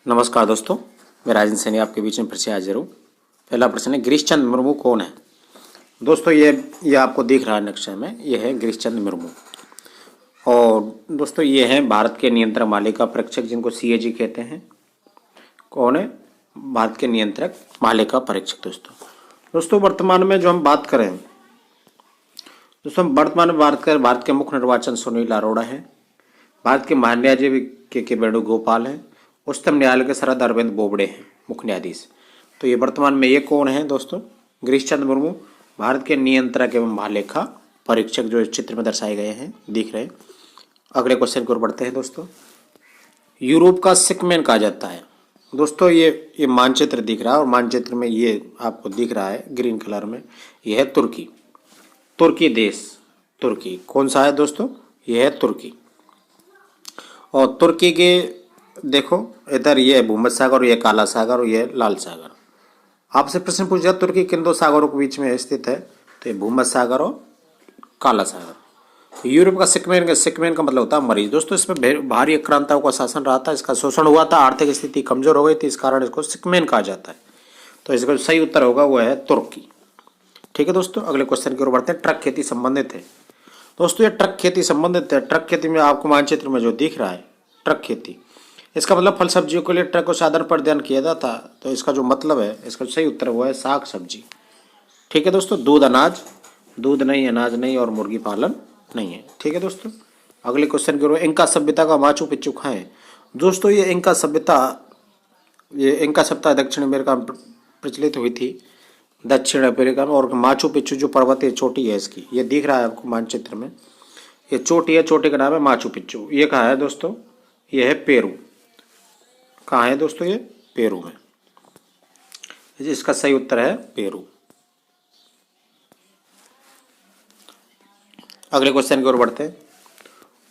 नमस्कार दोस्तों, मैं राजन सैनी आपके बीच में फिर से हाजिर हूँ। पहला प्रश्न है, गिरीश चंद्र मुर्मू कौन है? दोस्तों ये आपको दिख रहा है नक्शे में, ये है गिरीश चंद्र मुर्मू। और दोस्तों ये है भारत के नियंत्रक मालिका परीक्षक, जिनको सीएजी कहते हैं। कौन है? भारत के नियंत्रक मालिका परीक्षक। दोस्तों वर्तमान में जो हम बात करें, दोस्तों हम वर्तमान में बात करें, भारत के मुख्य निर्वाचन सुनील अरोड़ा है। भारत के महान्यायाधीश के वेणुगोपाल हैं। उच्चतम न्यायालय के शरद अरविंद बोबड़े हैं मुख्य न्यायाधीश। तो ये वर्तमान में ये कौन है दोस्तों? गिरीश चंद्र मुर्मू, भारत के नियंत्रक एवं महालेखा परीक्षक, जो इस चित्र में दर्शाए गए हैं, दिख रहे हैं। अगले क्वेश्चन की ओर बढ़ते हैं दोस्तों। यूरोप का सिकमेन कहा जाता है। दोस्तों ये मानचित्र दिख रहा है, और मानचित्र में ये आपको दिख रहा है ग्रीन कलर में, यह है तुर्की। तुर्की देश, तुर्की कौन सा है दोस्तों? यह है तुर्की। और तुर्की के देखो, इधर ये भूमध्य सागर और ये काला सागर और ये लाल सागर। आपसे प्रश्न पूछ दिया तुर्की किन दो सागरों के बीच में स्थित है, तो ये भूमध्य सागर और काला सागर। तो यूरोप का सिकमेन का मतलब होता है मरीज। दोस्तों इसमें भारी आक्रांताओं का शासन रहा था, इसका शोषण हुआ था, आर्थिक स्थिति कमजोर हो गई थी, इस कारण इसको सिकमेन कहा जाता है। तो इसका जो सही उत्तर होगा वो है तुर्की। ठीक है दोस्तों, अगले क्वेश्चन की ओर बढ़ते हैं। ट्रक खेती संबंधित है। दोस्तों ये ट्रक खेती संबंधित है। ट्रक खेती में आपको मानचित्र में जो दिख रहा है ट्रक खेती, इसका मतलब फल सब्जियों के लिए ट्रक को साधन पर ध्यान किया जाता। तो इसका जो मतलब है, इसका सही उत्तर वो है साग सब्जी। ठीक है दोस्तों, दूध नहीं, अनाज नहीं और मुर्गी पालन नहीं है। ठीक है दोस्तों, अगले क्वेश्चन की ओर। इंका सभ्यता का माचू पिच्चू कहाँ है? दोस्तों ये इंका सभ्यता दक्षिण अमेरिका में प्रचलित हुई थी, दक्षिण अमेरिका में। और माचू पिच्चू जो पर्वतीय चोटी है इसकी, ये दिख रहा है आपको मानचित्र में, ये चोटी है, चोटी का नाम है माचू पिच्चू। ये कहाँ है दोस्तों? ये है पेरू। कहाँ है दोस्तों? ये पेरू में। इसका सही उत्तर है पेरू। अगले क्वेश्चन की ओर बढ़ते हैं।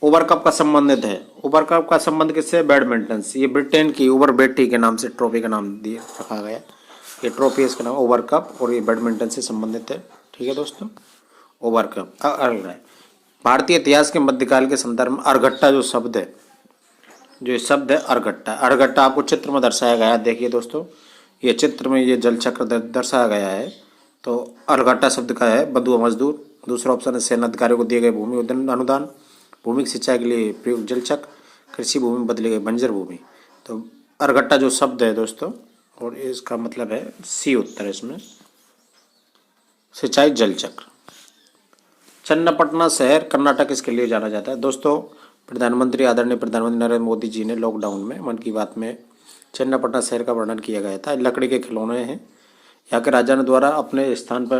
उबर कप का संबंधित है। उबर कप का संबंध किससे? बैडमिंटन से। ये ब्रिटेन की उबर बेटी के नाम से ट्रॉफी का नाम दिए रखा गया। ये ट्रॉफी इसका नाम उबर कप, और ये बैडमिंटन से संबंधित है। ठीक है दोस्तों, उबर कप। अगला है, भारतीय इतिहास के मध्यकाल के संदर्भ में अर्घट्टा जो शब्द है, जो शब्द है अर्घट्टा, अर्घट्टा आपको चित्र में दर्शाया गया है। देखिए दोस्तों, ये चित्र में ये जल चक्र दर्शाया गया है। तो अर्घट्टा शब्द का है बंधुआ मजदूर। दूसरा ऑप्शन है सेना अधिकारियों को दिए गए भूमि अनुदान, भूमि की सिंचाई के लिए प्रयुक्त जल चक्र, कृषि भूमि में बदली गई बंजर भूमि। तो अर्घट्टा जो शब्द है दोस्तों, और इसका मतलब है सी उत्तर है इसमें, सिंचाई जल चक्र। चन्नापटना शहर कर्नाटक इसके लिए जाना जाता है। दोस्तों आदरणीय प्रधानमंत्री नरेंद्र मोदी जी ने लॉकडाउन में मन की बात में चन्नापटना शहर का वर्णन किया गया था। लकड़ी के खिलौने हैं। यहाँ के राजा ने द्वारा अपने स्थान पर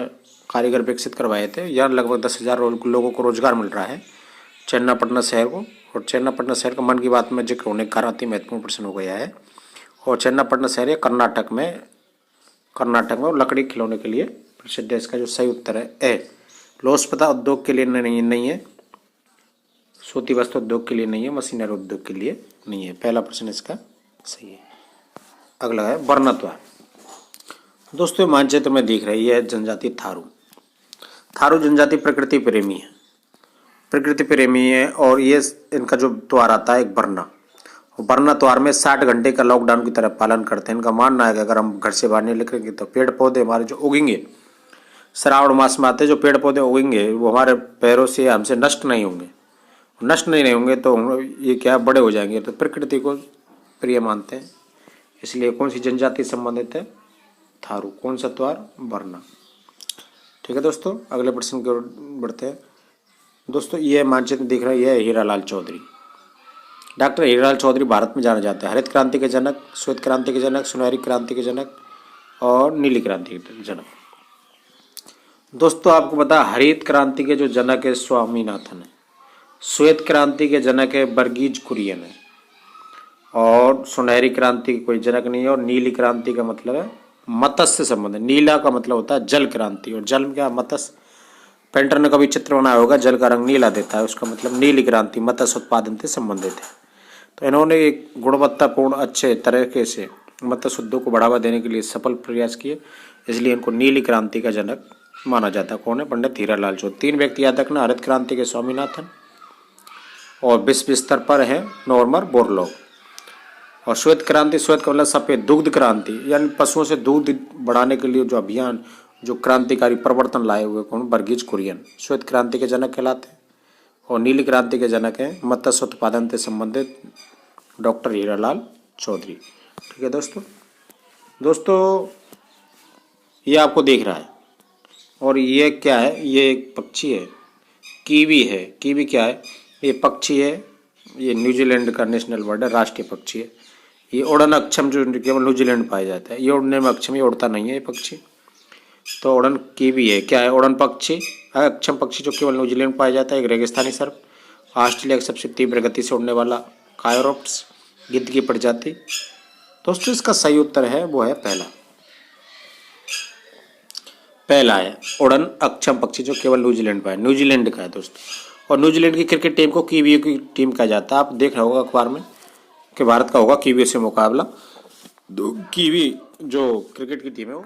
कारीगर विकसित करवाए थे। यहाँ लगभग 10,000 लोगों को रोजगार मिल रहा है चन्नापटना शहर को। और चन्नापटना शहर का मन की बात में जिक्र होने के कारण अति महत्वपूर्ण प्रश्न हो गया है। और चन्नापटना शहर है कर्नाटक में और लकड़ी के खिलौने के लिए प्रसिद्ध है। इसका जो सही उत्तर है ए। लोहस्पता उद्योग के लिए नहीं है, सूती वस्त्र उद्योग के लिए नहीं है, मशीनरी उद्योग के लिए नहीं है। पहला प्रश्न इसका सही है। अगला है वर्णत्व। दोस्तों मानचित्र में दिख रही है जनजाति थारू। थारू जनजाति प्रकृति प्रेमी है। और ये इनका जो त्योहार आता है एक बरना त्योहार में 60 घंटे का लॉकडाउन की तरह पालन करते हैं। इनका मानना है कि अगर हम घर से बाहर नहीं निकलेंगे तो पेड़ पौधे हमारे जो उगेंगे, श्रावण मास में आते जो पेड़ पौधे उगेंगे, वो हमारे पैरों से हमसे नष्ट नहीं होंगे तो ये क्या बड़े हो जाएंगे। तो प्रकृति को प्रिय मानते हैं, इसलिए कौन सी जनजाति संबंधित है? थारू। कौन सा त्योहार? बरना। ठीक है दोस्तों, अगले प्रश्न की ओर बढ़ते हैं। दोस्तों ये मानचित्र दिख रहा है, यह हीरालाल चौधरी। डॉक्टर हीरालाल चौधरी भारत में जाना जाता है हरित क्रांति के जनक, श्वेत क्रांति के जनक, सुनहरी क्रांति के जनक और नीली क्रांति के जनक। दोस्तों आपको पता है हरित क्रांति के जो जनक है स्वामीनाथन है, श्वेत क्रांति के जनक है वर्गीज कुरियन है, और सुनहरी क्रांति की कोई जनक नहीं है। और नीली क्रांति का मतलब है मत्स्य संबंध है। नीला का मतलब होता है जल क्रांति, और जल में क्या? मत्स्य। पेंटर ने कभी चित्र बनाया होगा, जल का रंग नीला देता है, उसका मतलब नीली क्रांति मत्स्य उत्पादन से संबंधित है। तो इन्होंने एक गुणवत्तापूर्ण अच्छे तरीके से मत्स्य उद्योग को बढ़ावा देने के लिए सफल प्रयास किए, इसलिए इनको नीली क्रांति का जनक माना जाता है। कौन है? पंडित हीरालाल चौधरी। 3 व्यक्ति याद रखना, हरित क्रांति के स्वामीनाथन, और विश्व स्तर पर है नॉर्मन बोरलॉग, और श्वेत क्रांति, श्वेत का मतलब सफ़ेद, दुग्ध क्रांति यानी पशुओं से दूध बढ़ाने के लिए जो अभियान, जो क्रांतिकारी परिवर्तन लाए हुए कौन, वर्गीज कुरियन श्वेत क्रांति के जनक कहलाते हैं। और नीली क्रांति के जनक हैं मत्स्य उत्पादन से संबंधित डॉक्टर हीरालाल चौधरी। ठीक है दोस्तों ये आपको दिख रहा है। और ये क्या है, ये एक पक्षी है, कीवी है। कीवी क्या है, ये पक्षी है, ये न्यूजीलैंड का नेशनल बर्ड है, राष्ट्रीय पक्षी है। ये उड़न अक्षम जो केवल न्यूजीलैंड पाया जाता है, ये उड़ने में अक्षम, ये उड़ता नहीं है ये पक्षी। तो उड़न कीवी है, क्या है, उड़न पक्षी, अक्षम पक्षी जो केवल न्यूजीलैंड पाया जाता है। एक रेगिस्तानी सर्प, ऑस्ट्रेलिया की सबसे तीव्र गति से उड़ने वाला कायरोप्स, गिद्ध की प्रजाति। दोस्तों इसका सही उत्तर है वो है पहला है उड़न अक्षम पक्षी जो केवल न्यूजीलैंड पाया, न्यूजीलैंड का है दोस्तों। और न्यूजीलैंड की क्रिकेट टीम को कीवी की टीम कहा जाता है। आप देख रहे होगा अखबार में कि भारत का होगा कीवी से मुकाबला। कीवी जो क्रिकेट की टीम है वो